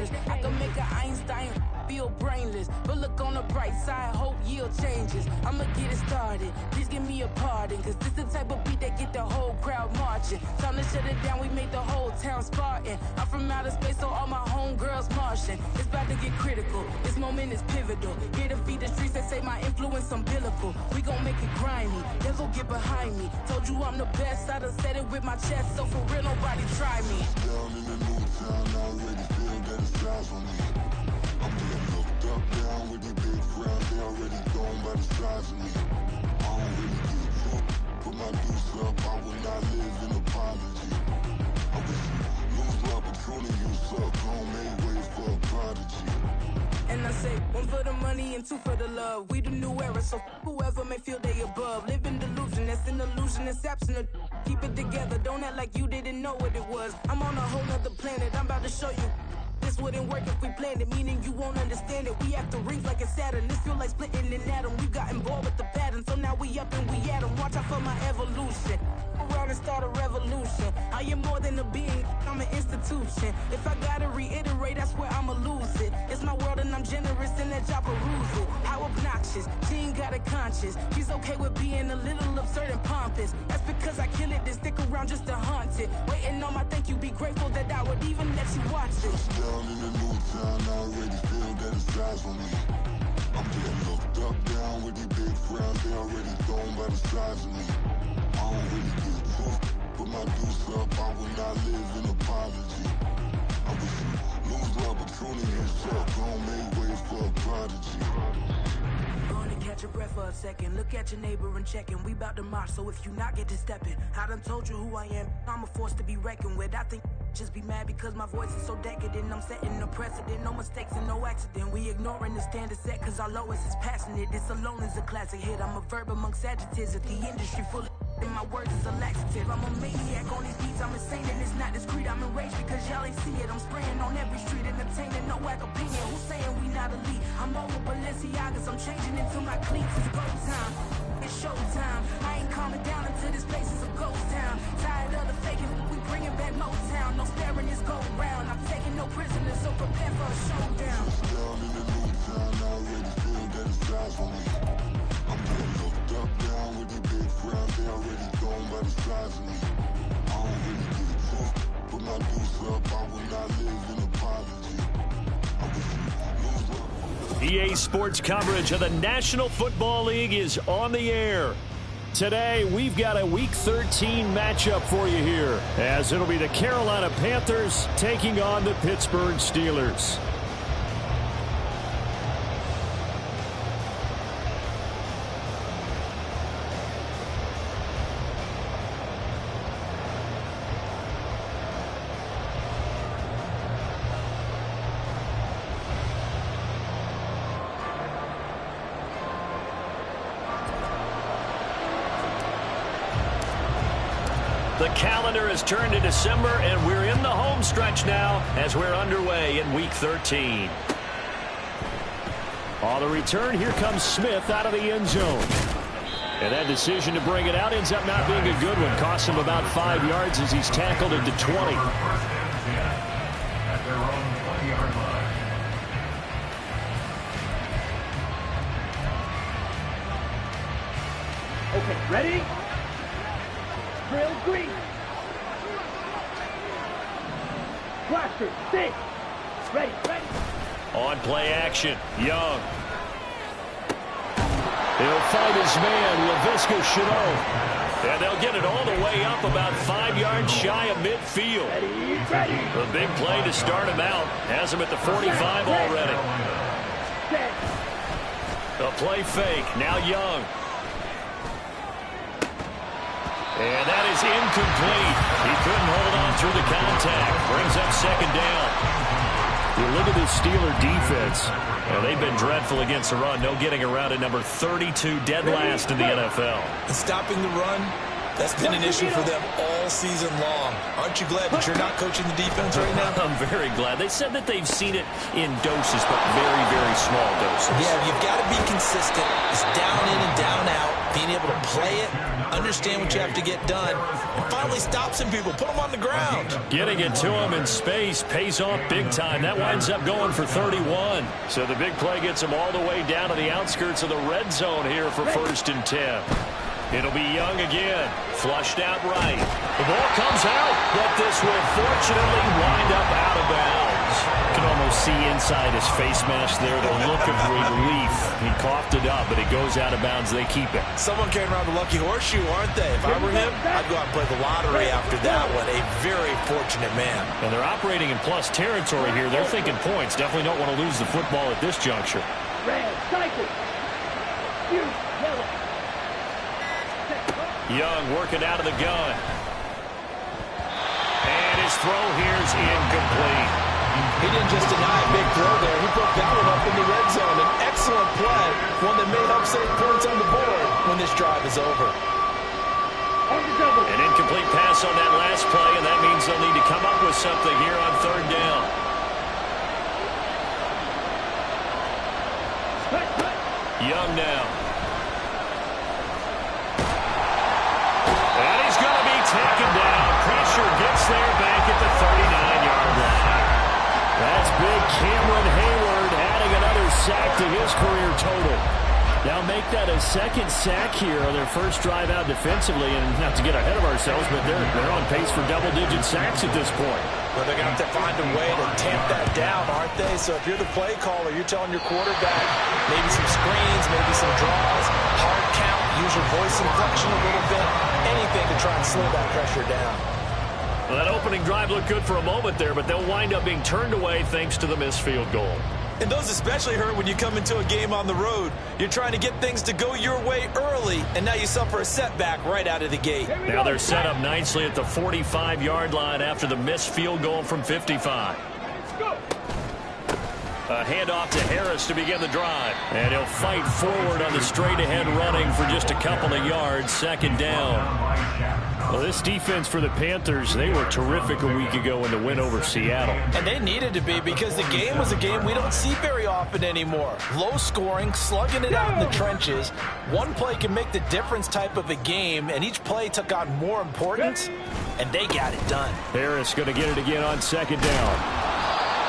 dangerous. I can make an Einstein feel brainless, but look on the bright side, hope yield changes. I'ma get it started, please give me a pardon, cause this the type of beat that get the whole crowd marching. Time to shut it down, we made the whole town Spartan. I'm from outer space, so all my homegirls Martian. It's about to get critical, this moment is pivotal. Here to feed the streets, they say my influence umbilical. We gon' make it grimy, devil get behind me. Told you I'm the best, I done said it with my chest, so for real nobody try me. Down in the new town, I already feel that it's eyes on me. I'm getting looked up, down with the big crown, they already gone by the size of me. I don't really give a fuck, put my deuce up, I will not live in apology. I wish you lose my opportunity, you suck, home made ways for a prodigy. And I say, one for the money and two for the love. We the new era, so whoever may feel they above. Live in delusion, that's an illusion, it's absent. Keep it together, don't act like you didn't know what it was. I'm on a whole nother planet, I'm about to show you. This wouldn't work if we planned it, meaning you won't understand it. We have to rings like it's Saturn. This feel like splitting an atom. We got involved with the pattern, so now we up and we at 'em. Watch out for my evolution. Around and start a revolution. I am more than a being, I'm an institution. If I gotta reiterate, that's where I'ma lose it. It's my world and I'm generous and that y'all peruse it. How obnoxious, she ain't got a conscience. She's okay with being a little absurd and pompous. That's because I kill it, then stick around just to haunt it. Waiting on my thank you, be grateful that I would even let you watch it. Down in the new town, I already feel that it's eyes on me. I'm getting looked up, down with the big crown, they already gone by the size of me. I don't really give a fuck, put my deuce up, I will not live in apology. I wish you lose the opportunity, you suck, home made ways for a prodigy. Gonna catch your breath for a second. Look at your neighbor and checking. We bout to march, so if you not get to stepping. I done told you who I am. I'm a force to be reckoned with. I think just be mad because my voice is so decadent. I'm setting a precedent. No mistakes and no accident. We ignoring the standard set cause our lowest is passionate. This alone is a classic hit. I'm a verb amongst adjectives. If the industry full of and my words is a laxative. I'm a maniac on these beats, I'm insane and it's not discreet. I'm enraged because y'all ain't see it. I'm spraying on every street, entertaining, no whack opinion. Who's saying we not elite? I'm over Balenciagas, I'm changing into my cleats. It's go time, it's showtime. I ain't calming down until this place is a ghost town. Tired of the faking, we bringing back Motown. No sparing this go round. I'm taking no prisoners, so prepare for a showdown. Down in the new town, I already feel that it's eyes on me. I'm getting looked up, down with the big crown, they already gone by the size of me. I don't really give a fuck, put my deuce up, I will not live in apology. I wish you lose EA Sports coverage of the National Football League is on the air. Today, we've got a Week 13 matchup for you here, as it'll be the Carolina Panthers taking on the Pittsburgh Steelers. The calendar has turned to December, and we're in the home stretch now as we're underway in Week 13. On the return, here comes Smith out of the end zone. And that decision to bring it out ends up not being a good one. Costs him about 5 yards as he's tackled into 20. Okay, ready? Drill green. Blaster, stay. Ready. On play action, Young. He'll find his man, Laviska Shenault. And they'll get it all the way up about 5 yards shy of midfield. Ready. A big play to start him out. Has him at the 45 already. A play fake, now Young. And that is incomplete. He couldn't hold on through the contact. Brings up second down. You look at this Steeler defense. They've been dreadful against the run. No getting around at number 32, dead last in the NFL. Stopping the run That's been an issue for them all season long. Aren't you glad that you're not coaching the defense right now? I'm very glad. They said that they've seen it in doses, but very, very small doses. Yeah, you've got to be consistent. It's down in and down out. Being able to play it, understand what you have to get done, and finally stop some people, put them on the ground. Getting it to him in space pays off big time. That winds up going for 31. So the big play gets him all the way down to the outskirts of the red zone here for 1st and 10. It'll be Young again. Flushed out right. The ball comes out, but this will fortunately wind up out of bounds. You can almost see inside his face mask there the look of relief. He coughed it up, but it goes out of bounds. They keep it. Someone carrying around the lucky horseshoe, aren't they? If I were him, I'd go out and play the lottery after that one. A very fortunate man. And they're operating in plus territory here. They're thinking points. Definitely don't want to lose the football at this juncture. Red, cycle. You, yellow. Young working out of the gun. And his throw here's incomplete. He didn't just deny a big throw there. He put that one up in the red zone. An excellent play. One that may help save points on the board when this drive is over. An incomplete pass on that last play, and that means they'll need to come up with something here on 3rd down. Young now. And he's going to be taken down. Pressure gets there back at the 39-yard line. That's big Cameron Hayward adding another sack to his career total. Now make that a 2nd sack here on their first drive out defensively, and not to get ahead of ourselves, but they're on pace for double-digit sacks at this point. Well, they're going to have to find a way to tamp that down, aren't they? So if you're the play caller, you're telling your quarterback maybe some screens, maybe some draws, hard count, use your voice inflection a little bit, anything to try and slow that pressure down. Well, that opening drive looked good for a moment there, but they'll wind up being turned away thanks to the missed field goal. And those especially hurt when you come into a game on the road. You're trying to get things to go your way early, and now you suffer a setback right out of the gate. Now they're set up nicely at the 45-yard line after the missed field goal from 55. A handoff to Harris to begin the drive. And he'll fight forward on the straight-ahead running for just a couple of yards. 2nd down. Well, this defense for the Panthers, they were terrific a week ago in the win over Seattle. And they needed to be, because the game was a game we don't see very often anymore. Low scoring, slugging it out in the trenches. One play can make the difference type of a game, and each play took on more importance, and they got it done. Harris going to get it again on 2nd down.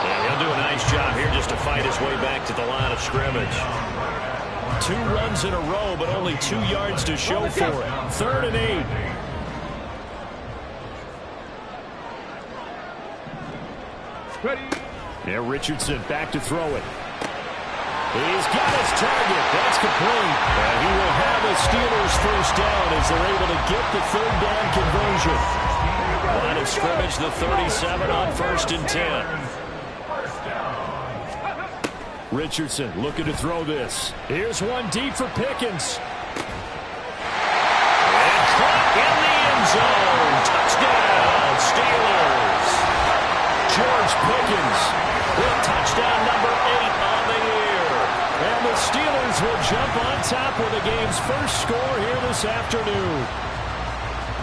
And he'll do a nice job here just to fight his way back to the line of scrimmage. 2 runs in a row, but only 2 yards to show for it. 3rd and 8. Yeah, Richardson back to throw it. He's got his target. That's complete. And he will have the Steelers 1st down as they're able to get the 3rd down conversion. Line of scrimmage, the 37 on 1st and 10. Richardson looking to throw this. Here's one deep for Pickens. And caught in the end zone. Touchdown, Steelers. George Pickens with touchdown number 8 on the year. And the Steelers will jump on top with the game's first score here this afternoon.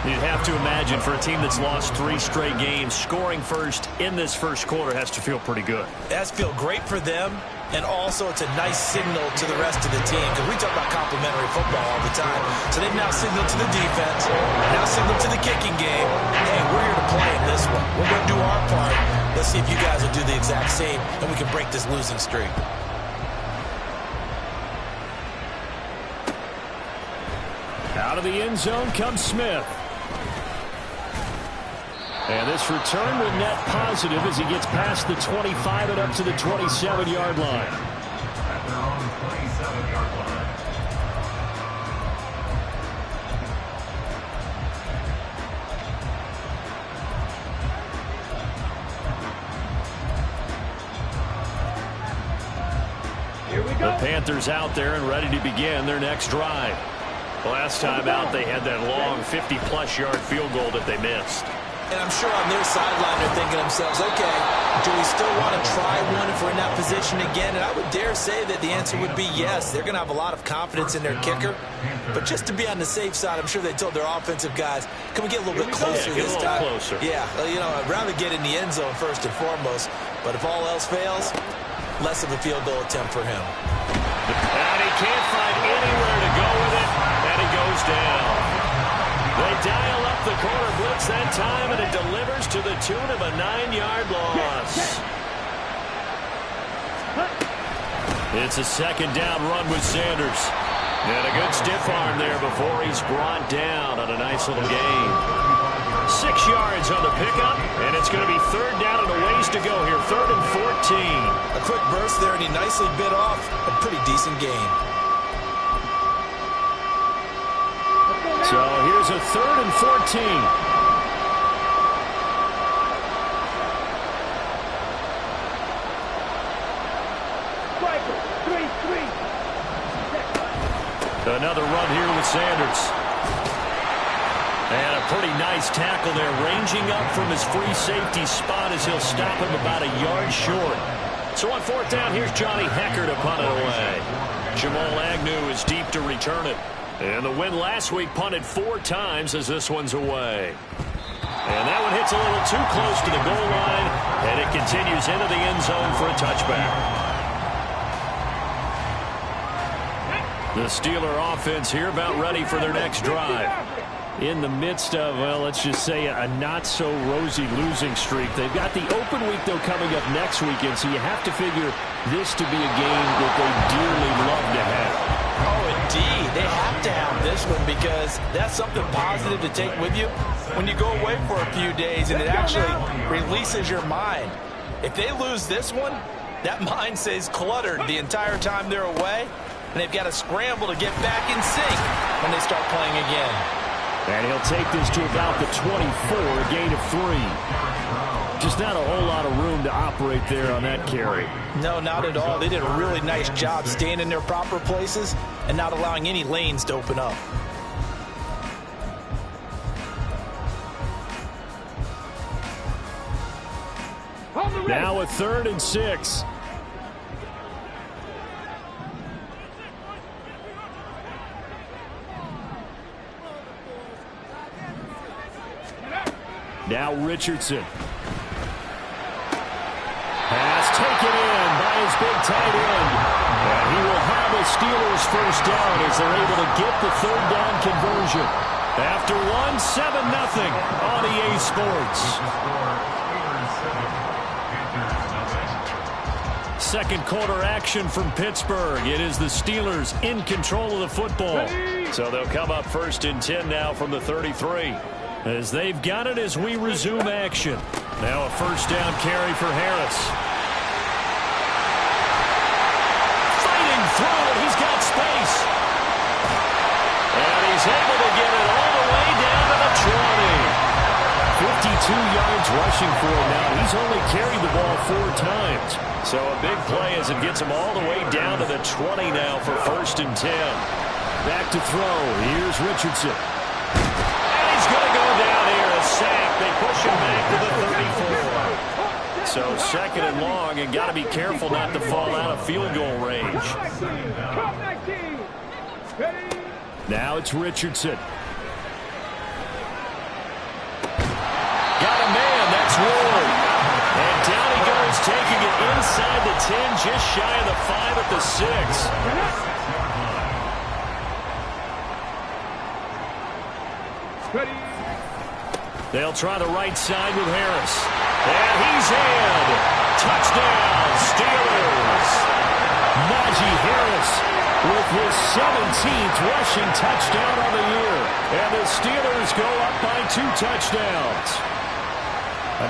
You'd have to imagine for a team that's lost 3 straight games, scoring first in this first quarter has to feel pretty good. It has to feel great for them, and also it's a nice signal to the rest of the team, because we talk about complementary football all the time. So they've now signaled to the defense, now signaled to the kicking game, hey, we're here to play in this one. We're going to do our part. Let's see if you guys will do the exact same, and we can break this losing streak. Out of the end zone comes Smith. And this return will net positive as he gets past the 25 and up to the 27-yard line. The Panthers out there and ready to begin their next drive. Last time out, they had that long 50-plus yard field goal that they missed. And I'm sure on their sideline they're thinking to themselves, okay, do we still want to try one if we're in that position again? And I would dare say that the answer would be yes. They're going to have a lot of confidence in their kicker. But just to be on the safe side, I'm sure they told their offensive guys, can we get a little bit closer this time? Closer. Yeah, you know, I'd rather get in the end zone first and foremost. But if all else fails, less of a field goal attempt for him. And he can't find anywhere to go with it, and he goes down. They dial up the corner blitz that time, and it delivers to the tune of a 9-yard loss. It's a second down run with Sanders. And a good stiff arm there before he's brought down on a nice little gain. 6 yards on the pickup, and it's going to be third down and a ways to go here. 3rd and 14. A quick burst there, and he nicely bit off a pretty decent gain. So here's a 3rd and 14. Another run here with Sanders. And a pretty nice tackle there, ranging up from his free safety spot as he'll stop him about a yard short. So on 4th down, here's Johnny Hecker to punt it away. Jamal Agnew is deep to return it. And the win last week punted 4 times as this one's away. And that one hits a little too close to the goal line, and it continues into the end zone for a touchback. The Steeler offense here about ready for their next drive. In the midst of, well, let's just say a not-so-rosy losing streak. They've got the open week, though, coming up next weekend, so you have to figure this to be a game that they dearly love to have. Oh, indeed. They have to have this one because that's something positive to take with you when you go away for a few days, and it actually releases your mind. If they lose this one, that mind stays cluttered the entire time they're away, and they've got to scramble to get back in sync when they start playing again. And he'll take this to about the 24, a gain of 3. Just not a whole lot of room to operate there on that carry. No, not at all. They did a really nice job staying in their proper places and not allowing any lanes to open up. Now a 3rd and 6. Now Richardson. Pass taken in by his big tight end. And he will have the Steelers first down as they're able to get the 3rd down conversion. After 7-0 on EA Sports. Second quarter action from Pittsburgh. It is the Steelers in control of the football. So they'll come up 1st and 10 now from the 33. As they've got it as we resume action. Now a first down carry for Harris. Fighting through it. He's got space. And he's able to get it all the way down to the 20. 52 yards rushing for him now. He's only carried the ball 4 times. So a big play as it gets him all the way down to the 20 now for 1st and 10. Back to throw. Here's Richardson. Sack. They push him back to the 34. So 2nd and long, and got to be careful not to fall out of field goal range. Now it's Richardson. Got a man. That's Ward. And down he goes, taking it inside the 10, just shy of the 5 at the 6. They'll try the right side with Harris. And he's in. Touchdown, Steelers. Najee Harris with his 17th rushing touchdown on the year. And the Steelers go up by 2 touchdowns.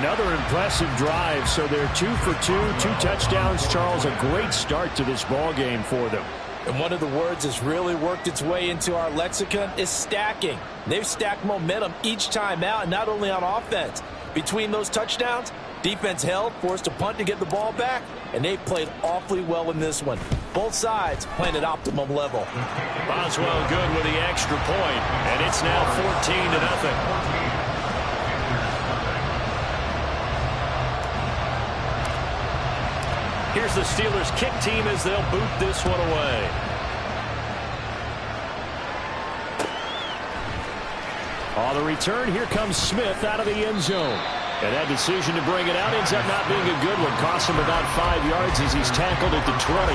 Another impressive drive. So they're 2 for 2, 2 touchdowns. Charles, a great start to this ball game for them. And one of the words that's really worked its way into our lexicon is stacking. They've stacked momentum each time out, and not only on offense. Between those touchdowns, defense held, forced a punt to get the ball back, and they played awfully well in this one. Both sides playing at optimum level. Boswell good with the extra point, and it's now 14-0. Here's the Steelers kick team as they'll boot this one away. On the return, here comes Smith out of the end zone. And that decision to bring it out ends up not being a good one. Costs him about 5 yards as he's tackled at the 20.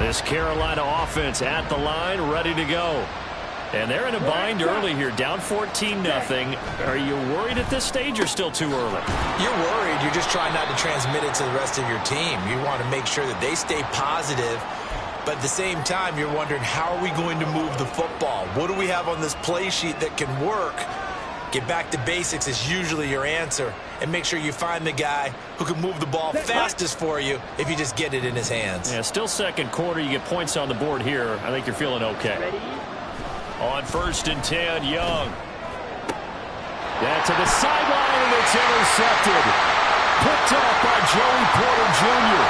This Carolina offense at the line, ready to go. And they're in a bind early here, down 14-0. Are you worried at this stage or still too early? You're worried. You're just trying not to transmit it to the rest of your team. You want to make sure that they stay positive. But at the same time, you're wondering, how are we going to move the football? What do we have on this play sheet that can work? Get back to basics is usually your answer. And make sure you find the guy who can move the ball fastest for you if you just get it in his hands. Yeah, still second quarter. You get points on the board here. I think you're feeling okay. Ready? On 1st and 10, Young. Yeah, to the sideline, and it's intercepted. Picked up by Joey Porter Jr.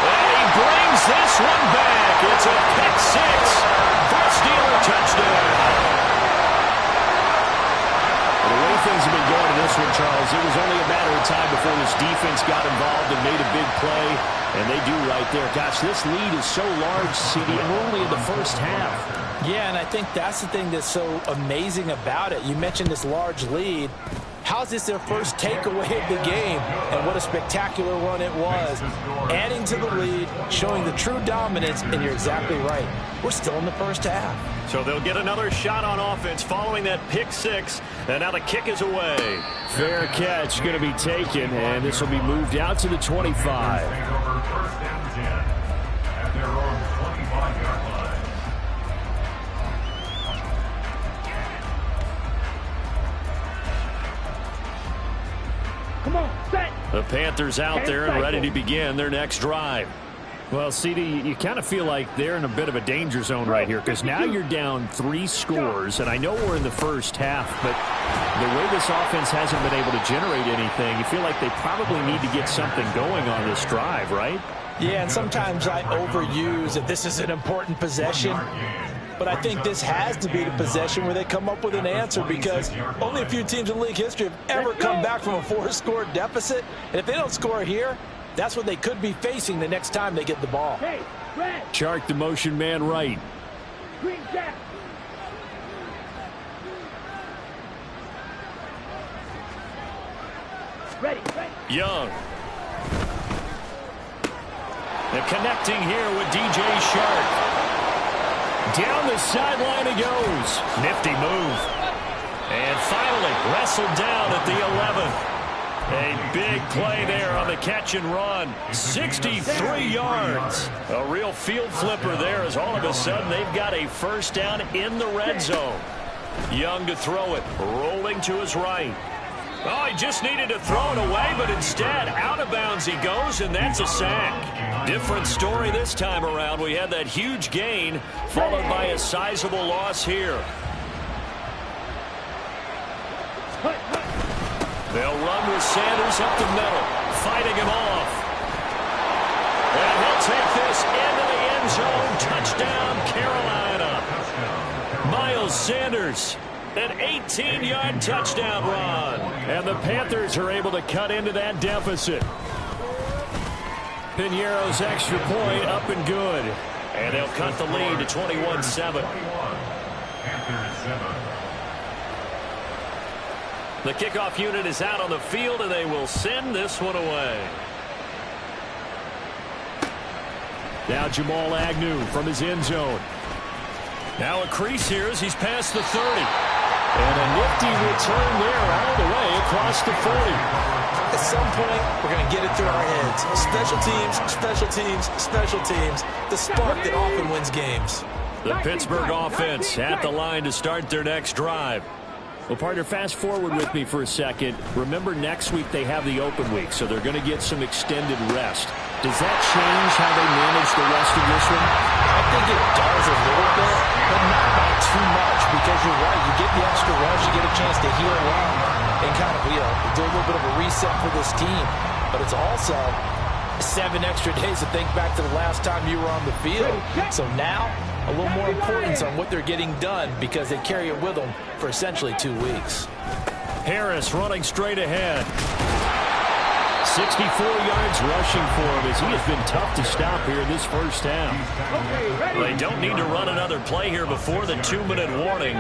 And he brings this one back. It's a pick six for a Steeler touchdown. The way things have been going in this one, Charles, it was only a matter of time before this defense got involved and made a big play, and they do right there. Gosh, this lead is so large, CD, and we're only in the first half. Yeah, and I think that's the thing that's so amazing about it. You mentioned this large lead. How's this their first takeaway of the game? And what a spectacular run it was. Adding to the lead, showing the true dominance, and you're exactly right. We're still in the first half. So they'll get another shot on offense following that pick six. And now the kick is away. Fair catch going to be taken, and this will be moved out to the 25. Come on, set. The Panthers out there and ready to begin their next drive. Well, CD, you kind of feel like they're in a bit of a danger zone right here because now you're down 3 scores, and I know we're in the first half, but the way this offense hasn't been able to generate anything, you feel like they probably need to get something going on this drive, right? Yeah, and sometimes I overuse that this is an important possession. But I think this has to be the possession where they come up with an answer because only a few teams in league history have ever come back from a 4-score deficit. And if they don't score here, that's what they could be facing the next time they get the ball. Hey, red. Chark the motion man right. Green jack. Ready, ready. Young. And connecting here with DJ Chark. Down the sideline he goes. Nifty move. And finally wrestled down at the 11. A big play there on the catch and run. 63 yards. A real field flipper there as all of a sudden they've got a first down in the red zone. Young to throw it. Rolling to his right. Oh, he just needed to throw it away, but instead, out of bounds he goes, and that's a sack. Different story this time around. We had that huge gain, followed by a sizable loss here. They'll run with Sanders up the middle, fighting him off. And he'll take this into the end zone. Touchdown, Carolina. Miles Sanders. An 18-yard touchdown run. And the Panthers are able to cut into that deficit. Piñeiro's extra point up and good. And they'll cut the lead to 21-7. The kickoff unit is out on the field, and they will send this one away. Now Jamal Agnew from his end zone. Now a crease here as he's past the 30. And a nifty return there all the way across the 40. At some point, we're going to get it through our heads. Special teams, special teams, special teams. The spark that often wins games. The Pittsburgh offense at the line to start their next drive. Well, partner, fast forward with me for a second. Remember, next week they have the open week, so they're going to get some extended rest. Does that change how they manage the rest of this one? I think it does a little bit, but not by too much, because you're right. You get the extra rest, you get a chance to heal up and kind of, do a little bit of a reset for this team. But it's also 7 extra days to think back to the last time you were on the field. So now, a little more importance on what they're getting done because they carry it with them for essentially 2 weeks. Harris running straight ahead. 64 yards rushing for him as he has been tough to stop here in this first half. They don't need to run another play here before the 2-minute warning.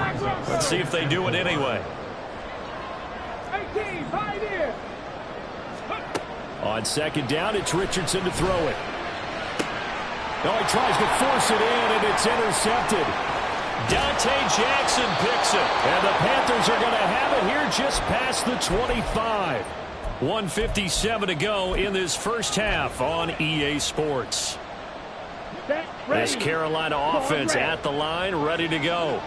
Let's see if they do it anyway. 18, 5 here. On second down, it's Richardson to throw it. No, he tries to force it in, and it's intercepted. Dante Jackson picks it. And the Panthers are going to have it here just past the 25. 1:57 to go in this first half on EA Sports. This Carolina offense at the line, ready to go.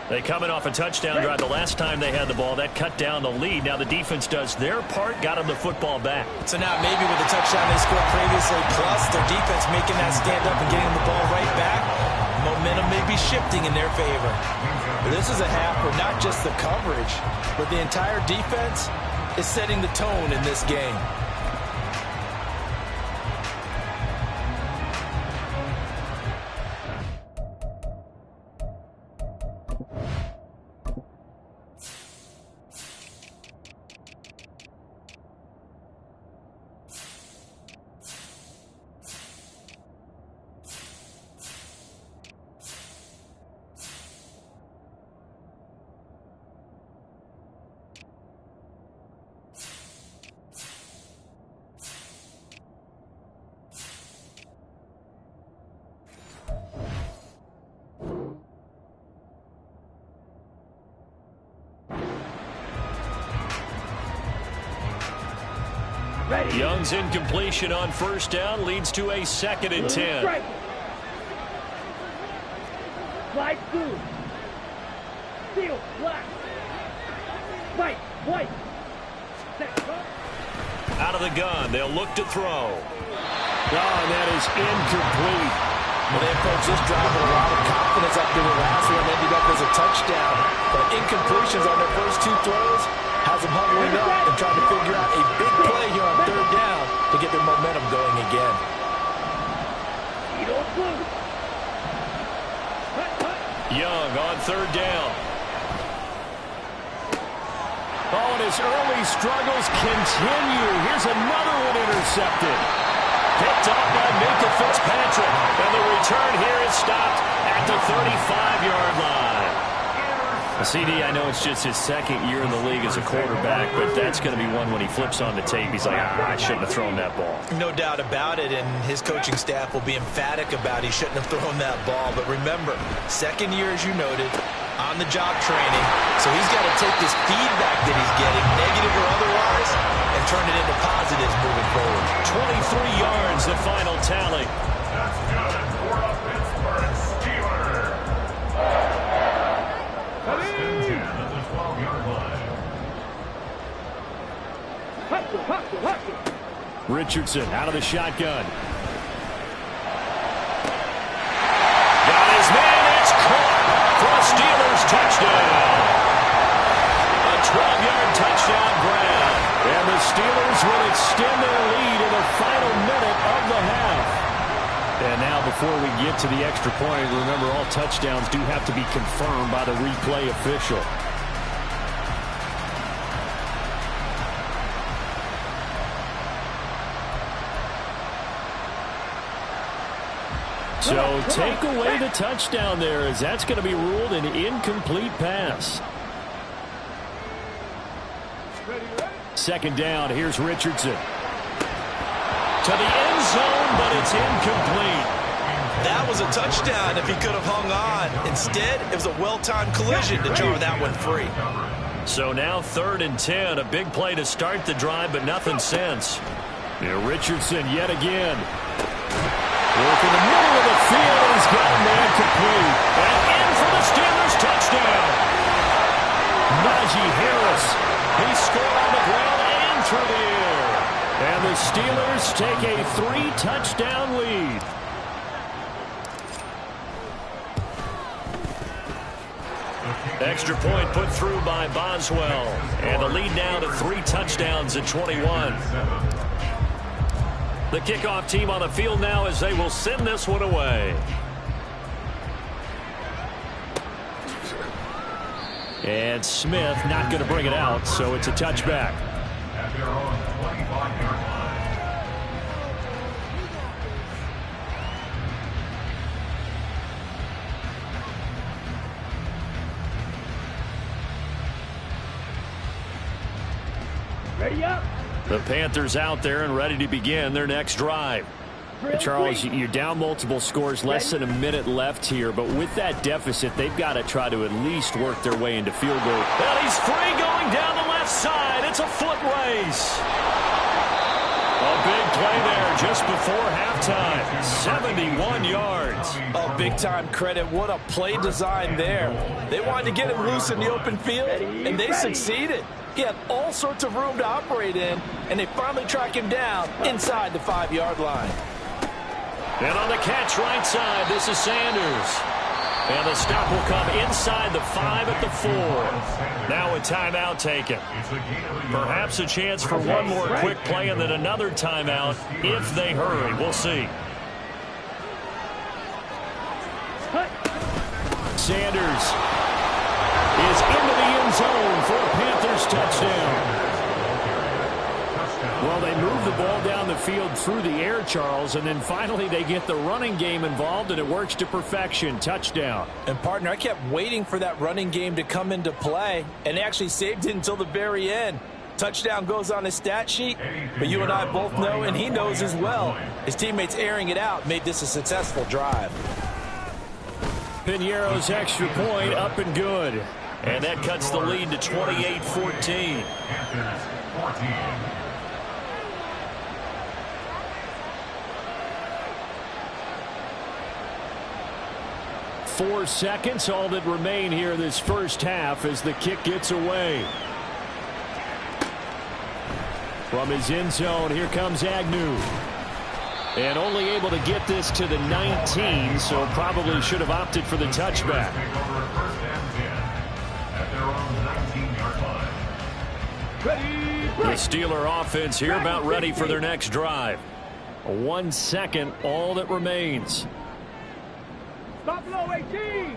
They coming off a touchdown drive the last time they had the ball. That cut down the lead. Now the defense does their part, got them the football back. So now maybe with the touchdown they scored previously, plus their defense making that stand up and getting the ball right back, momentum may be shifting in their favor. But this is a half where not just the coverage, but the entire defense is setting the tone in this game. Young's incompletion on first down leads to a 2nd and 10. Slide through. Steal, black. White, white. Out of the gun, they'll look to throw. Oh, that is incomplete. Well, they approached this drive with a lot of confidence after the last one ended up as a touchdown. But incompletions on their first 2 throws has them huddling up and trying to figure out a big play here on 3rd down to get their momentum going again. Young on 3rd down. Oh, and his early struggles continue. Here's another one intercepted. Picked up by Minkah Fitzpatrick. And the return here is stopped at the 35-yard line. CD, I know it's just his 2nd year in the league as a quarterback, but that's going to be one when he flips on the tape. He's like, I shouldn't have thrown that ball. No doubt about it, and his coaching staff will be emphatic about he shouldn't have thrown that ball. But remember, 2nd year, as you noted, on-the-job training. So he's got to take this feedback that he's getting, negative or otherwise, and turn it into positives moving forward. 23 yards, the final tally. That's good for a Pittsburgh Steelers. First and 10 at the 12-yard line. Richardson out of the shotgun. Got his man, it's caught for a Steelers touchdown. A 12-yard touchdown grab. And the Steelers will extend their lead in the final minute of the half. And now before we get to the extra point, remember all touchdowns do have to be confirmed by the replay official. So take away the touchdown there, as that's going to be ruled an incomplete pass. 2nd down, here's Richardson. To the end zone, but it's incomplete. That was a touchdown if he could have hung on. Instead, it was a well-timed collision to jar that one free. So now 3rd and 10, a big play to start the drive, but nothing since. Here Richardson yet again. Work in the middle of the field, and he's got a man complete. And in for the Steelers touchdown. Najee Harris, he scored on the ground and through the air. And the Steelers take a 3-touchdown lead. Extra point put through by Boswell. And the lead now to 3 touchdowns at 21. The kickoff team on the field now as they will send this one away. And Smith not going to bring it out, so it's a touchback. At their own 25-yard line. Ready up. The Panthers out there and ready to begin their next drive. Charles, you're down multiple scores, less than a minute left here, but with that deficit, they've got to try to at least work their way into field goal. And he's free going down the left side. It's a foot race. A big play there just before halftime. 71 yards. Oh, big-time credit. What a play design there. They wanted to get him loose in the open field, and they succeeded. He had all sorts of room to operate in, and they finally track him down inside the 5-yard line. And on the catch right side, this is Sanders. And the stop will come inside the 5 at the 4. Now a timeout taken. Perhaps a chance for one more quick play and then another timeout if they hurry. We'll see. Sanders is into the end zone for a Panthers touchdown. Well, they move the ball down the field through the air, Charles, and then finally they get the running game involved, and it works to perfection. Touchdown. And, partner, I kept waiting for that running game to come into play, and they actually saved it until the very end. Touchdown goes on his stat sheet, but you and I both know, and he knows as well, his teammates airing it out made this a successful drive. Piñeiro's extra point up and good. And that cuts the lead to 28-14. 4 seconds, all that remain here this first half as the kick gets away. From his end zone, here comes Agnew. And only able to get this to the 19, so probably should have opted for the touchback. The Steeler offense here about ready for their next drive. 1 second, all that remains. Buffalo 18.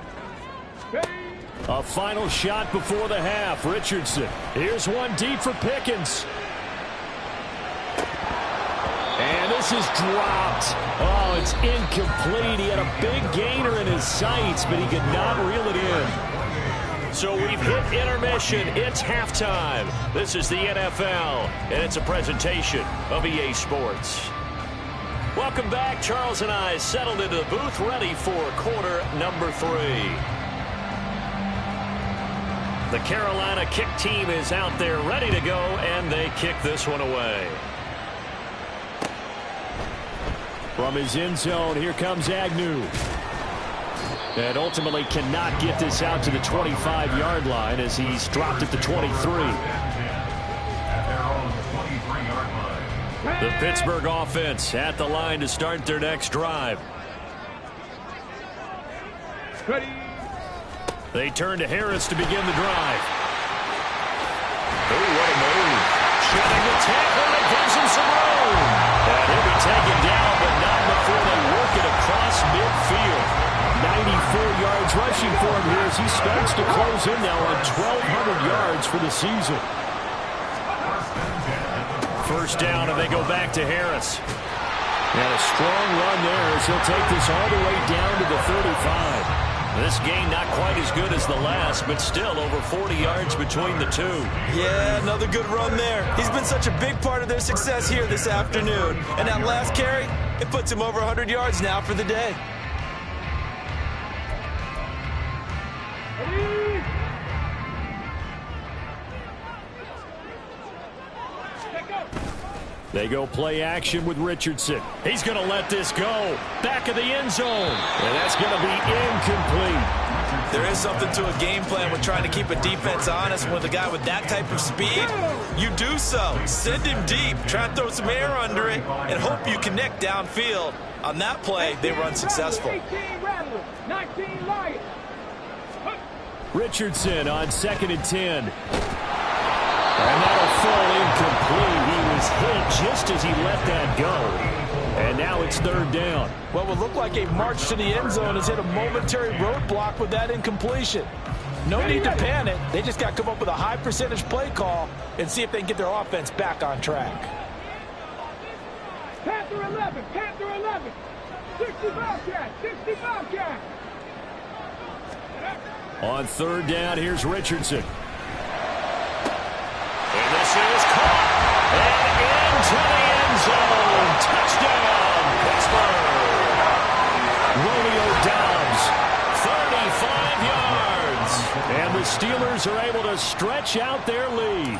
A final shot before the half. Richardson. Here's one deep for Pickens. And this is dropped. Oh, it's incomplete. He had a big gainer in his sights, but he could not reel it in. So we've hit intermission. It's halftime. This is the NFL, and it's a presentation of EA Sports. Welcome back. Charles and I settled into the booth, ready for quarter number 3. The Carolina kick team is out there ready to go, and they kick this one away. From his end zone, here comes Agnew. And ultimately cannot get this out to the 25-yard line as he's dropped at the 23. The Pittsburgh offense at the line to start their next drive. Ready. They turn to Harris to begin the drive. Oh, what a move. Shedding the tackle, and it gives him some room. And he'll be taken down, but not before they work it across midfield. 94 yards rushing for him here as he starts to close in now on 1,200 yards for the season. First down, and they go back to Harris. And a strong run there as he'll take this all the way down to the 35. This gain not quite as good as the last, but still over 40 yards between the two. Yeah, another good run there. He's been such a big part of their success here this afternoon. And that last carry, it puts him over 100 yards now for the day. They go play action with Richardson. He's going to let this go. Back of the end zone. And that's going to be incomplete. There is something to a game plan with trying to keep a defense honest with a guy with that type of speed. You do so. Send him deep. Try and throw some air under it and hope you connect downfield. On that play, they run successful. 18 Rattlers, 19 Lions. Richardson on 2nd and 10. And that'll fall incomplete. He was hit just as he let that go. And now it's 3rd down. What would look like a march to the end zone has hit a momentary roadblock with that incompletion. No need to panic. They just got to come up with a high percentage play call and see if they can get their offense back on track. Panther 11, Panther 11. 60 Bobcat, 60 Bobcat. On third down, here's Richardson. And this is caught. And into the end zone. Touchdown, Pittsburgh. Romeo Doubs, 35 yards. And the Steelers are able to stretch out their lead.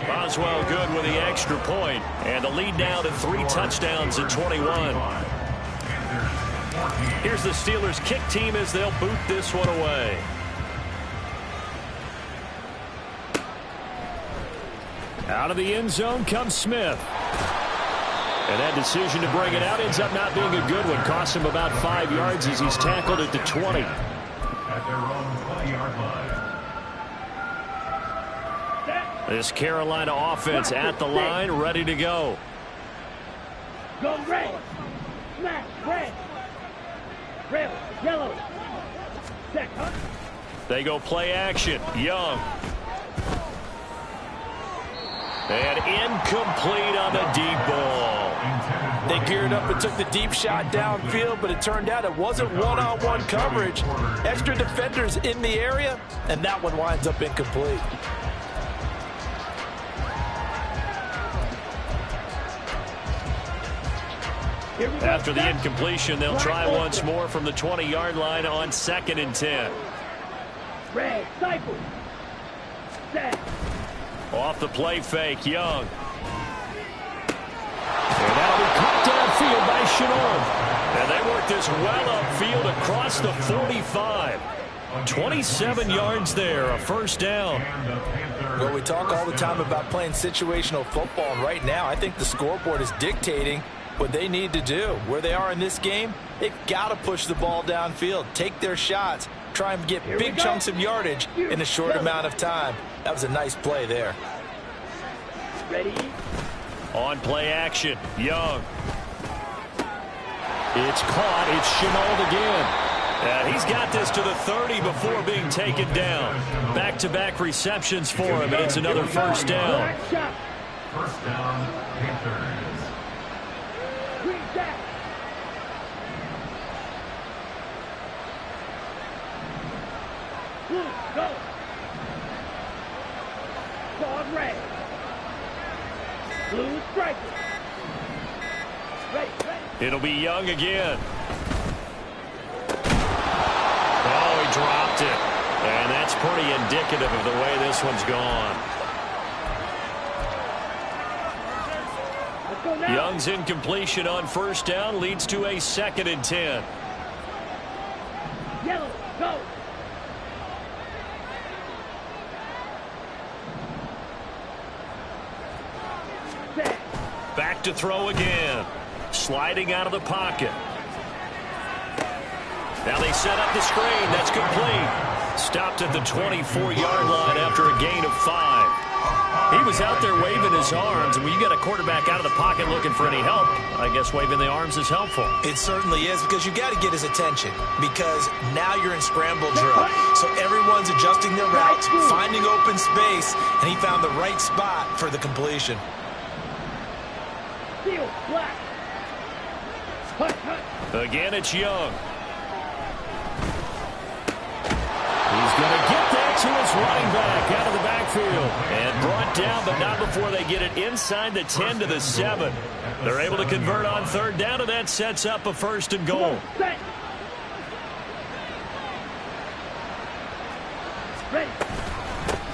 Boswell good with the extra point. And the lead now to 3 touchdowns at 21. Here's the Steelers kick team as they'll boot this one away. Out of the end zone comes Smith. And that decision to bring it out ends up not being a good one. Costs him about 5 yards as he's tackled at the 20. At their own 20-yard line. This Carolina offense at the line, ready to go. Go red. Smash, red. Red, yellow. Set, huh? They go play action. Young. And incomplete on the deep ball. They geared up and took the deep shot downfield, but it turned out it wasn't one-on-one coverage. Extra defenders in the area, and that one winds up incomplete. After the incompletion, they'll try once more from the 20-yard line on 2nd and 10. Red, cycle. Set. Off the play fake, Young. And that'll be caught downfield by Shenault. And they work this well upfield across the 45. 27 yards there, a first down. Well, we talk all the time about playing situational football, and right now I think the scoreboard is dictating what they need to do. Where they are in this game, they've got to push the ball downfield, take their shots, try and get big chunks of yardage in a short amount of time. That was a nice play there. Ready? On play action, Young. It's caught. It's Shenault again. He's got this to the 30 before being taken down. Back-to-back receptions for him, and it's another first down. First down, Panthers. Blue, go. Dog red. Blue striker. Ready, ready. It'll be Young again. Oh, he dropped it. And that's pretty indicative of the way this one's gone. Let's go now. Young's incompletion on first down leads to a 2nd and 10. Yellow, go. Set. Back to throw again. Sliding out of the pocket. Now they set up the screen. That's complete. Stopped at the 24-yard line after a gain of 5. He was out there waving his arms, and when you got a quarterback out of the pocket looking for any help, I guess waving the arms is helpful. It certainly is, because you got to get his attention, because now you're in scramble drill. So everyone's adjusting their routes, finding open space, and he found the right spot for the completion. Steel, black. Hut, hut. Again, it's Young. He's going to get that to his running back out of the backfield. And brought down, but not before they get it inside the 10 to the 7. They're able to convert on third down, and that sets up a 1st and goal. Set. Ready.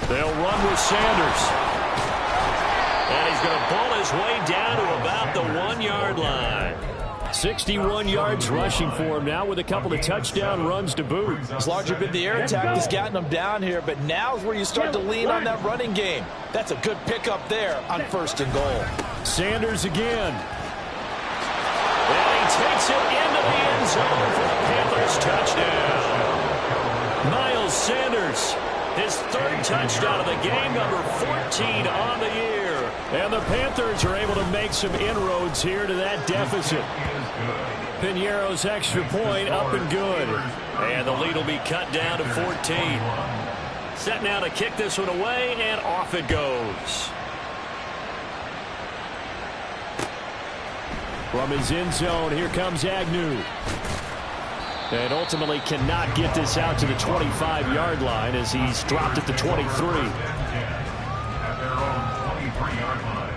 They'll run with Sanders. And he's going to pull his way down to about the 1-yard line. 61 yards rushing for him now with a couple of touchdown runs to boot. It's largely been the air attack that's gotten them down here, but now is where you start to lean on that running game. That's a good pickup there on 1st and goal. Sanders again. And he takes it into the end zone for the Panthers touchdown. Miles Sanders, his 3rd touchdown of the game, number 14 on the year. And the Panthers are able to make some inroads here to that deficit. Piñeiro's extra point up and good. And the lead will be cut down to 14. Set now to kick this one away, and off it goes. From his end zone, here comes Agnew. And ultimately cannot get this out to the 25-yard line as he's dropped at the 23. At their own 23-yard line.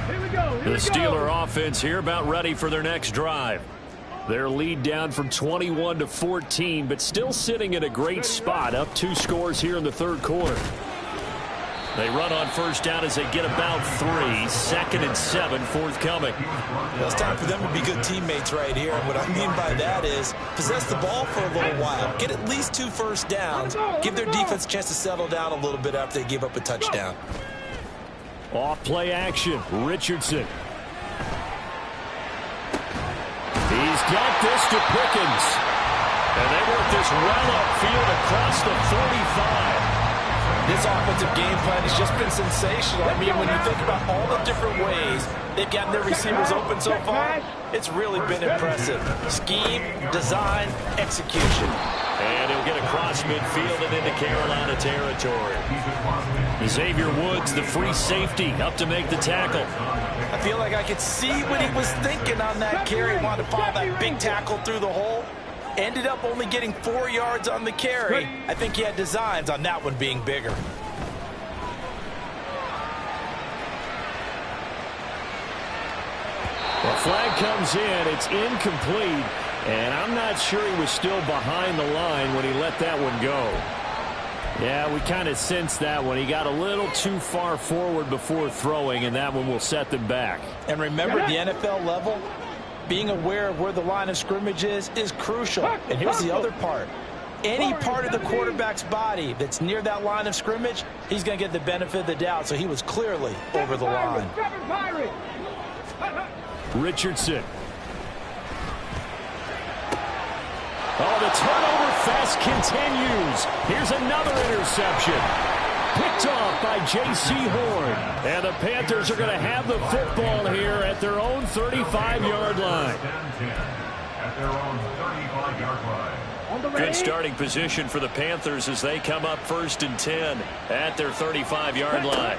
Here we go. The Steeler offense here about ready for their next drive. Their lead down from 21 to 14, but still sitting in a great spot, up 2 scores here in the third quarter. They run on first down as they get about 3. 2nd and 7 forthcoming. Well, it's time for them to be good teammates right here. And what I mean by that is possess the ball for a little while. Get at least 2 first downs. Give their defense a chance to settle down a little bit after they give up a touchdown. Off play action. Richardson. He's got this to Pickens. And they work this well upfield across the 45. This offensive game plan has just been sensational. I mean, when you think about all the different ways they've gotten their receivers open so far, it's really been impressive. Scheme, design, execution. And he'll get across midfield and into Carolina territory. Xavier Woods, the free safety, up to make the tackle. I feel like I could see what he was thinking on that carry. Wanted to follow that big tackle through the hole. Ended up only getting 4 yards on the carry. I think he had designs on that one being bigger. The flag comes in. It's incomplete. And I'm not sure he was still behind the line when he let that one go. Yeah, we kind of sensed that one. He got a little too far forward before throwing, and that one will set them back. And remember, the NFL level, being aware of where the line of scrimmage is crucial. And here's the other part. Any part of the quarterback's body that's near that line of scrimmage, he's going to get the benefit of the doubt. So he was clearly over the line. Richardson. Oh, the turnover fest continues. Here's another interception. Picked off by J.C. Horn. And the Panthers are going to have the football here at their own 35-yard line. At their own 35-yard line. Good starting position for the Panthers as they come up 1st and 10 at their 35-yard line.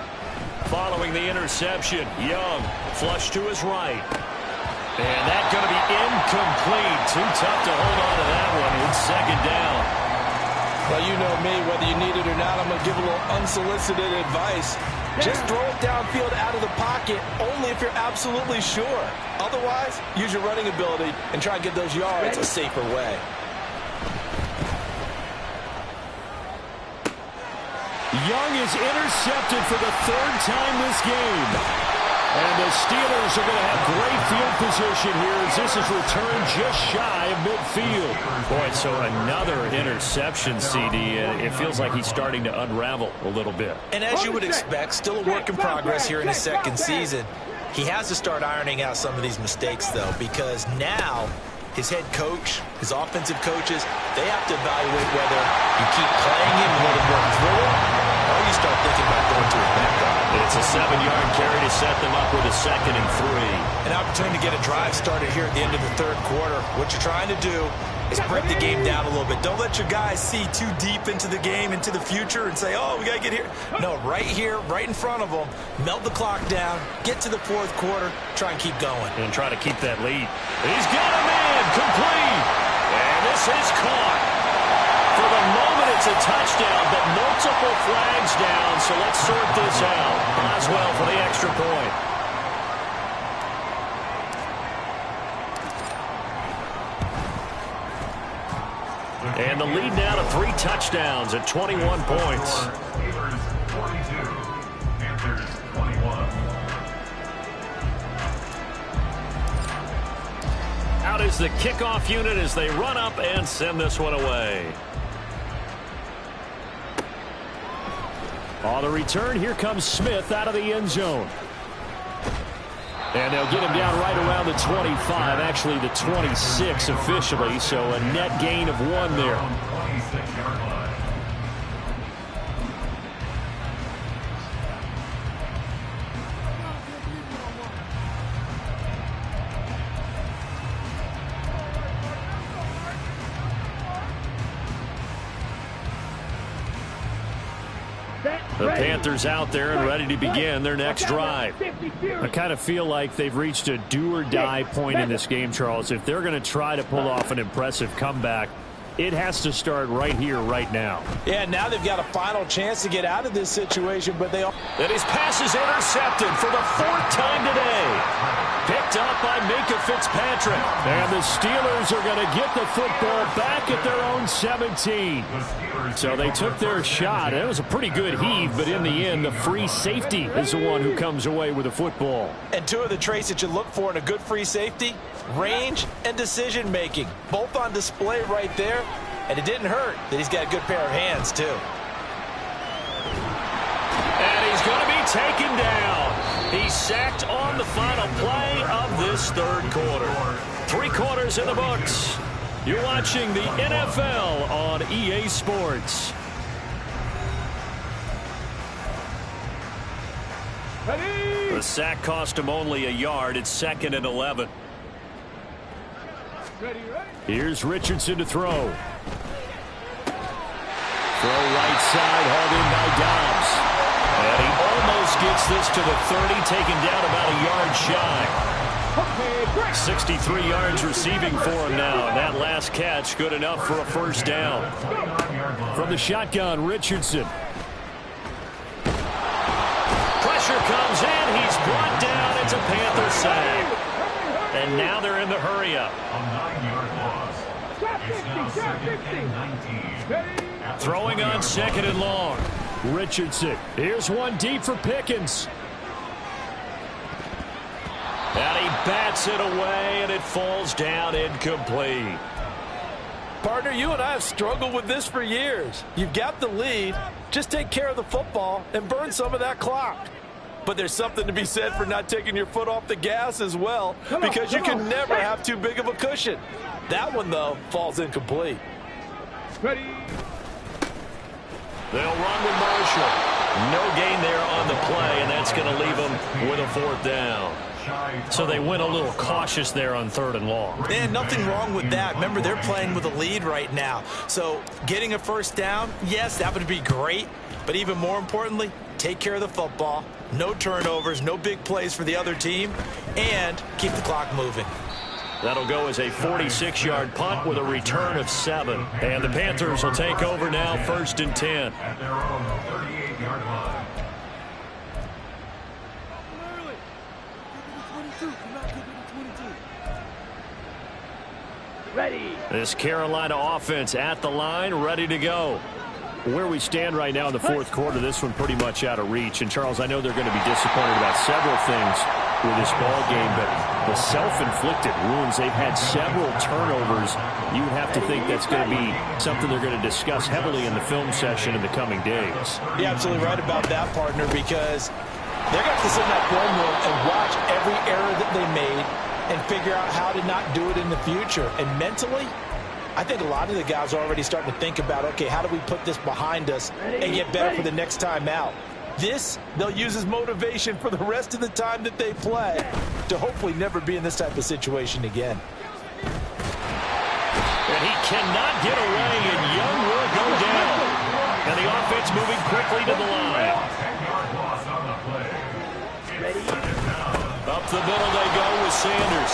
Following the interception, Young flush to his right. And that's going to be incomplete. Too tough to hold on to that one. It's 2nd down. Well, you know me, whether you need it or not, I'm going to give a little unsolicited advice. Just throw it downfield out of the pocket only if you're absolutely sure. Otherwise, use your running ability and try and get those yards a safer way. Young is intercepted for the 3rd time this game. And the Steelers are going to have great field position here as this is returned just shy of midfield. Boy, so another interception, CD. It feels like he's starting to unravel a little bit. And as you would expect, still a work in progress here in his 2nd season. He has to start ironing out some of these mistakes, though, because now his head coach, his offensive coaches, they have to evaluate whether you keep playing him and let him work through it, or you start thinking about going to a backup. It's a 7-yard carry to set them up with a 2nd and 3. An opportunity to get a drive started here at the end of the 3rd quarter. What you're trying to do is break the game down a little bit. Don't let your guys see too deep into the game, into the future, and say, oh, we got to get here. No, right here, right in front of them, melt the clock down, get to the 4th quarter, try and keep going. And try to keep that lead. He's got a man, complete. And this is caught. For the moment, it's a touchdown, but multiple flags down, so let's sort this out. Boswell for the extra point. And the lead now to 3 touchdowns at 21 points. Steelers 42, Panthers 21. Out is the kickoff unit as they run up and send this one away. On the return, here comes Smith out of the end zone. And they'll get him down right around the 25, actually the 26 officially, so a net gain of 1 there. The Panthers out there and ready to begin their next drive. I kind of feel like they've reached a do-or-die point in this game, Charles. If they're going to try to pull off an impressive comeback, it has to start right here, right now. Yeah, now they've got a final chance to get out of this situation, but they all... And his pass is intercepted for the 4th time today. Picked up by Minkah Fitzpatrick. And the Steelers are going to get the football back at their own 17. So they took their shot. It was a pretty good heave, but in the end, the free safety is the one who comes away with the football. And two of the traits that you look for in a good free safety, range and decision-making. Both on display right there. And it didn't hurt that he's got a good pair of hands, too. And he's going to be taken down. He's sacked on the final play of this third quarter. 3 quarters in the books. You're watching the NFL on EA Sports. Ready? The sack cost him only a yard. It's 2nd and 11. Ready, ready. Here's Richardson to throw. Throw right side, hauled in by Dobbs. And he almost gets this to the 30, taken down about a yard shy. 63 yards receiving for him now. And that last catch good enough for a first down. From the shotgun, Richardson. Pressure comes in. He's brought down. It's a Panther sack. And now they're in the hurry-up. A 9-yard loss. It's now 2nd and 19. Throwing on 2nd and long. Richardson. Here's one deep for Pickens. And he bats it away, and it falls down incomplete. Partner, you and I have struggled with this for years. You've got the lead. Just take care of the football and burn some of that clock. But there's something to be said for not taking your foot off the gas as well, because you can never have too big of a cushion. That one, though, falls incomplete. Ready. They'll run with Marshall. No gain there on the play, and that's going to leave them with a 4th down. So they went a little cautious there on 3rd and long. And nothing wrong with that. Remember, they're playing with a lead right now. So getting a first down, yes, that would be great. But even more importantly, take care of the football. No turnovers, no big plays for the other team, and keep the clock moving. That'll go as a 46-yard punt with a return of 7. And the Panthers will take over now, 1st and 10. At their own 38-yard line. Ready. This Carolina offense at the line, ready to go. Where we stand right now in the 4th quarter, this one pretty much out of reach. And, Charles, I know they're going to be disappointed about several things with this ball game, but the self-inflicted wounds, they've had several turnovers. You would have to think that's going to be something they're going to discuss heavily in the film session in the coming days. You're absolutely right about that, partner, because they're going to have to sit in that film room and watch every error that they made and figure out how to not do it in the future. And mentally, I think a lot of the guys are already starting to think about, okay, how do we put this behind us and get better for the next time out? This, they'll use as motivation for the rest of the time that they play to hopefully never be in this type of situation again. And he cannot get away, and Young will go down. And the offense moving quickly to the line. 10-yard loss on the play. It's 2nd down. Up the middle they go with Sanders.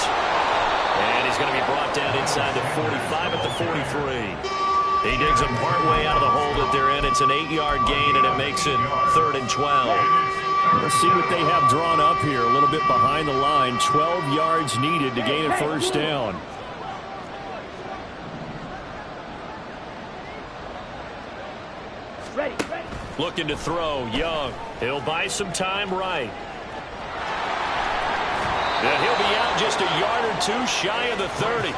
And he's going to be brought down inside the 45 at the 43. He digs him partway out of the hole that they're in. It's an 8-yard gain, and it makes it 3rd and 12. Let's see what they have drawn up here. A little bit behind the line. 12 yards needed to gain a first down. Ready. Ready. Looking to throw, Young. He'll buy some time right. And he'll be out just a yard or two shy of the 30.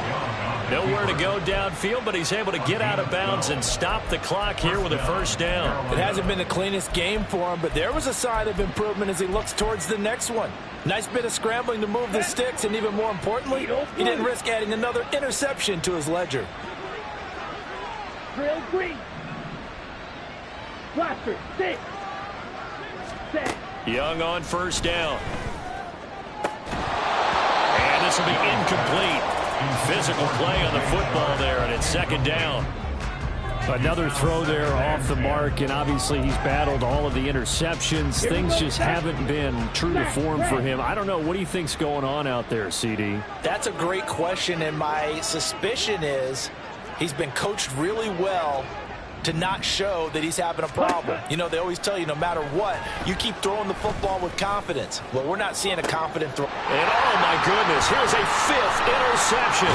Nowhere to go downfield, but he's able to get out of bounds and stop the clock here with a first down. It hasn't been the cleanest game for him, but there was a sign of improvement as he looks towards the next one. Nice bit of scrambling to move the sticks, and even more importantly, he didn't risk adding another interception to his ledger. Drill green. Blaster. 6. 7. Young on first down. And this will be incomplete. Physical play on the football there, and it's 2nd down. Another throw there off the mark, and obviously he's battled all of the interceptions. Things just haven't been true to form for him. I don't know. What do you think's going on out there, CD? That's a great question, and my suspicion is he's been coached really well to not show that he's having a problem. You know, they always tell you no matter what, you keep throwing the football with confidence. Well, we're not seeing a confident throw. And oh my goodness, here's a 5th interception.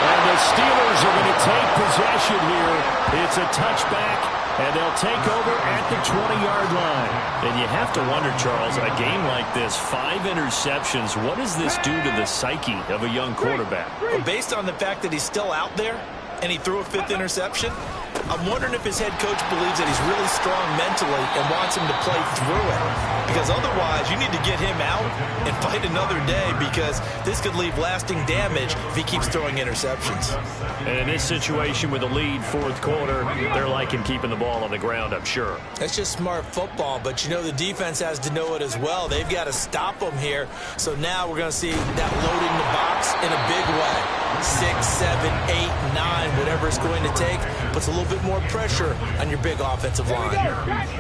And the Steelers are going to take possession here. It's a touchback, and they'll take over at the 20-yard line. And you have to wonder, Charles, a game like this, 5 interceptions, what does this do to the psyche of a young quarterback? Well, based on the fact that he's still out there and he threw a 5th interception, I'm wondering if his head coach believes that he's really strong mentally and wants him to play through it. Because otherwise, you need to get him out and fight another day, because this could leave lasting damage if he keeps throwing interceptions. And in this situation with a lead, 4th quarter, they're liking keeping the ball on the ground, I'm sure. That's just smart football, but you know the defense has to know it as well. They've got to stop them here. So now we're going to see that loading the box in a big way. 6, 7, 8, 9, whatever it's going to take, puts a little bit more pressure on your big offensive line.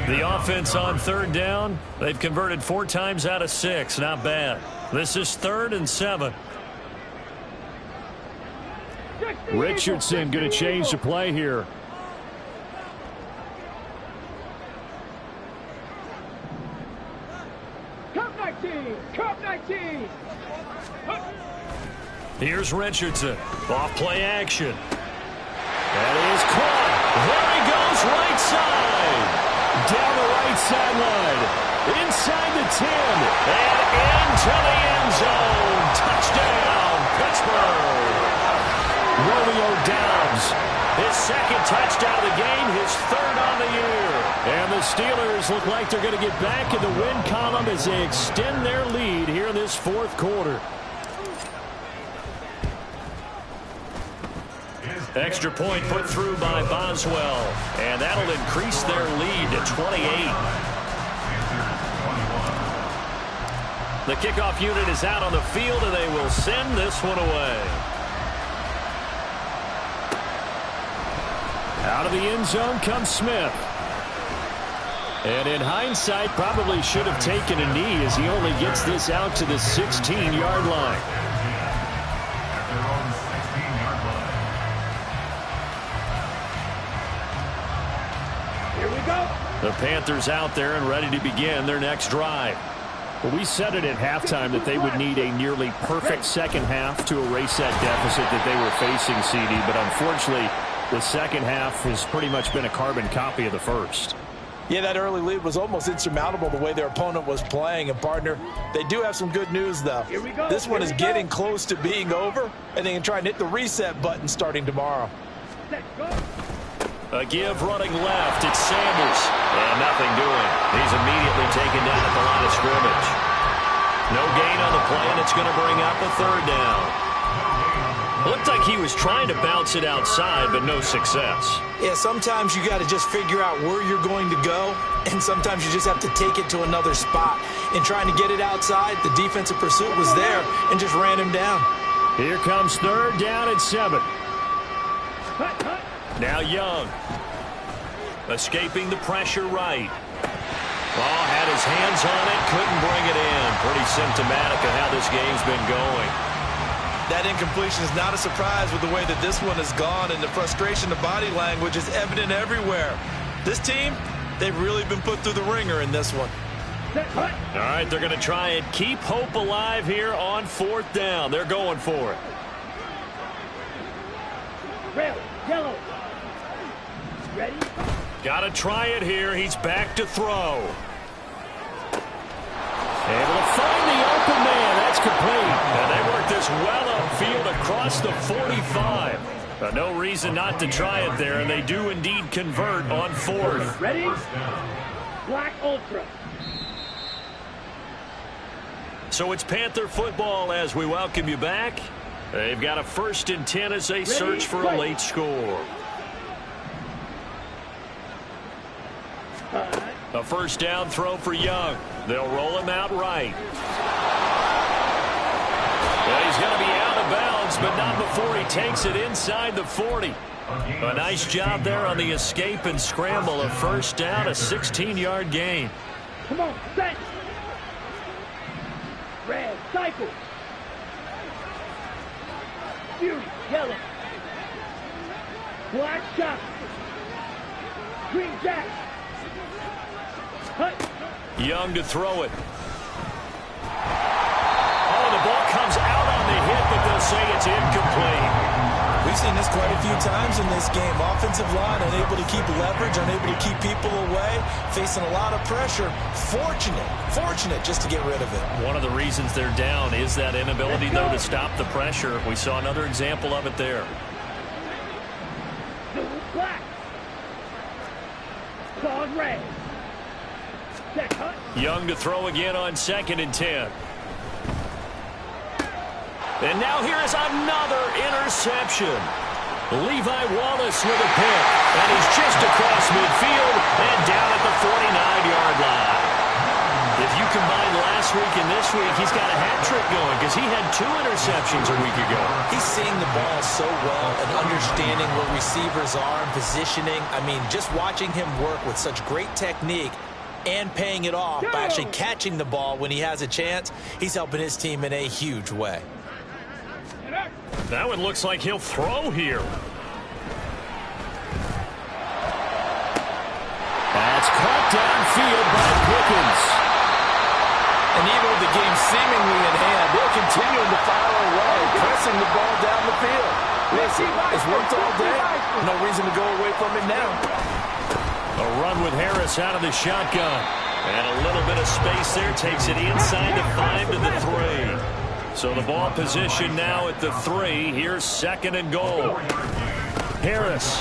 The offense on 3rd down, they've converted 4 times out of 6. Not bad. This is 3rd and 7. Richardson going to change the play here. Cup 19! Cup 19! Here's Richardson. Off play action. That is caught. There he goes, right side. Down the right sideline. Inside the 10. And into the end zone. Touchdown, Pittsburgh. Romeo Doubs. His 2nd touchdown of the game, his 3rd on the year. And the Steelers look like they're going to get back in the win column as they extend their lead here in this 4th quarter. Extra point put through by Boswell, and that'll increase their lead to 28. The kickoff unit is out on the field, and they will send this one away. Out of the end zone comes Smith. And in hindsight, probably should have taken a knee as he only gets this out to the 16-yard line. The Panthers out there and ready to begin their next drive. Well, we said it at halftime that they would need a nearly perfect second half to erase that deficit that they were facing, CD. But unfortunately, the second half has pretty much been a carbon copy of the first. Yeah, that early lead was almost insurmountable the way their opponent was playing. And, partner, they do have some good news, though. This one is getting close to being over, and they can try and hit the reset button starting tomorrow. A give running left. It's Sanders. And nothing doing. He's immediately taken down at the line of scrimmage. No gain on the play, and it's going to bring up a 3rd down. Looked like he was trying to bounce it outside, but no success. Yeah, sometimes you got to just figure out where you're going to go, and sometimes you just have to take it to another spot. In trying to get it outside, the defensive pursuit was there and just ran him down. Here comes 3rd down and 7. Now Young. Escaping the pressure right. Ball had his hands on it, couldn't bring it in. Pretty symptomatic of how this game's been going. That incompletion is not a surprise with the way that this one has gone, and the frustration of body language is evident everywhere. This team, they've really been put through the ringer in this one. All right, they're going to try and keep hope alive here on 4th down. They're going for it. Red, yellow. Ready? Got to try it here. He's back to throw. Able to find the open man. That's complete. And they work this well upfield across the 45. No reason not to try it there, and they do indeed convert on 4th. Ready? Black Ultra. So it's Panther football as we welcome you back. They've got a 1st and 10 as they search for a late score. A 1st down throw for Young. They'll roll him out right. And he's going to be out of bounds but not before he takes it inside the 40. A nice job there on the escape and scramble. A first down, a 16-yard gain. Come on, set. Red, cycle. Fury, yellow. Black, shot. Green, jack. Hut. Young to throw it. Oh, the ball comes out on the hit, but they'll say it's incomplete. We've seen this quite a few times in this game. Offensive line unable to keep leverage, unable to keep people away, facing a lot of pressure. Fortunate just to get rid of it. One of the reasons they're down is that inability, though, to stop the pressure. We saw another example of it there. Black. Claws red. Check, hut. Young to throw again on 2nd and 10. And now here is another interception. Levi Wallace with a pick. And he's just across midfield and down at the 49-yard line. If you combine last week and this week, he's got a hat trick going because he had 2 interceptions a week ago. He's seeing the ball so well and understanding where receivers are and positioning. I mean, just watching him work with such great technique and paying it off by actually catching the ball when he has a chance, he's helping his team in a huge way. That one looks like he'll throw here. That's caught downfield by Pickens. And even with the game seemingly in hand, they're continuing to fire away, pressing the ball down the field. Listen, it's worked all day. No reason to go away from it now. A run with Harris out of the shotgun. And a little bit of space there. Takes it inside the 5 to the 3. So the ball position now at the 3. Here's 2nd and goal. Harris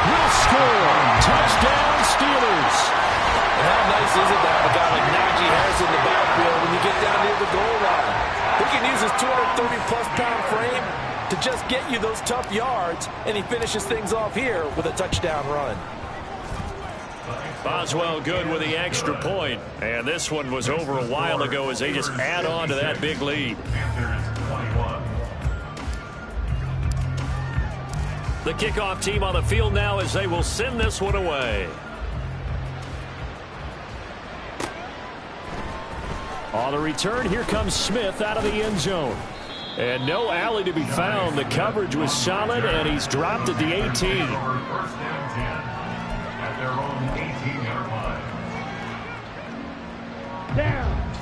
will score. Touchdown, Steelers. And how nice is it to have a guy like Najee Harris in the backfield when you get down near the goal line? He can use his 230-plus pound frame to just get you those tough yards, and he finishes things off here with a touchdown run. Boswell good with the extra point. And this one was over a while ago as they just add on to that big lead. The kickoff team on the field now as they will send this one away. On the return, here comes Smith out of the end zone. And no alley to be found. The coverage was solid, and he's dropped at the 18.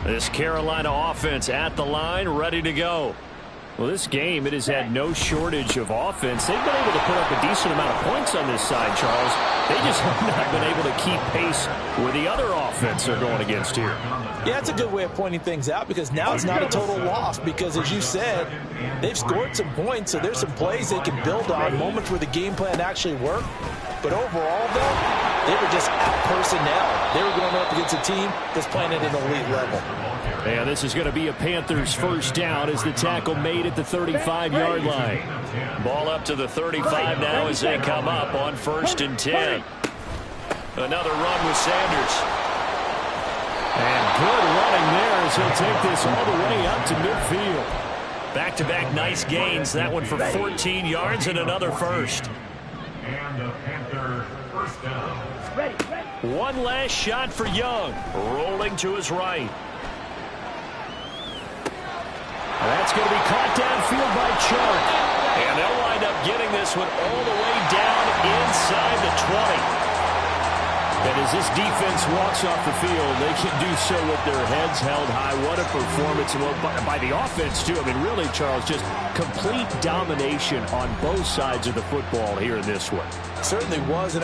This Carolina offense at the line, ready to go. Well, this game, it has had no shortage of offense. They've been able to put up a decent amount of points on this side, Charles. They just have not been able to keep pace with the other offense they're going against here. Yeah, that's a good way of pointing things out because now it's not a total loss because, as you said, they've scored some points, so there's some plays they can build on, moments where the game plan actually worked. But overall, though, they were just out-personnel. They were going up against a team that's playing at an elite level. And this is going to be a Panthers first down as the tackle made at the 35-yard line. Ball up to the 35 now as they come up on 1st and 10. Another run with Sanders. And good running there as he'll take this all the way up to midfield. Back-to-back nice gains. That one for 14 yards and another first. And the Panther first down. One last shot for Young. Rolling to his right. That's going to be caught downfield by Chark. And they'll wind up getting this one all the way down inside the 20. And as this defense walks off the field, they can do so with their heads held high. What a performance by the offense, too. I mean, really, Charles, just complete domination on both sides of the football here in this one. Certainly was, and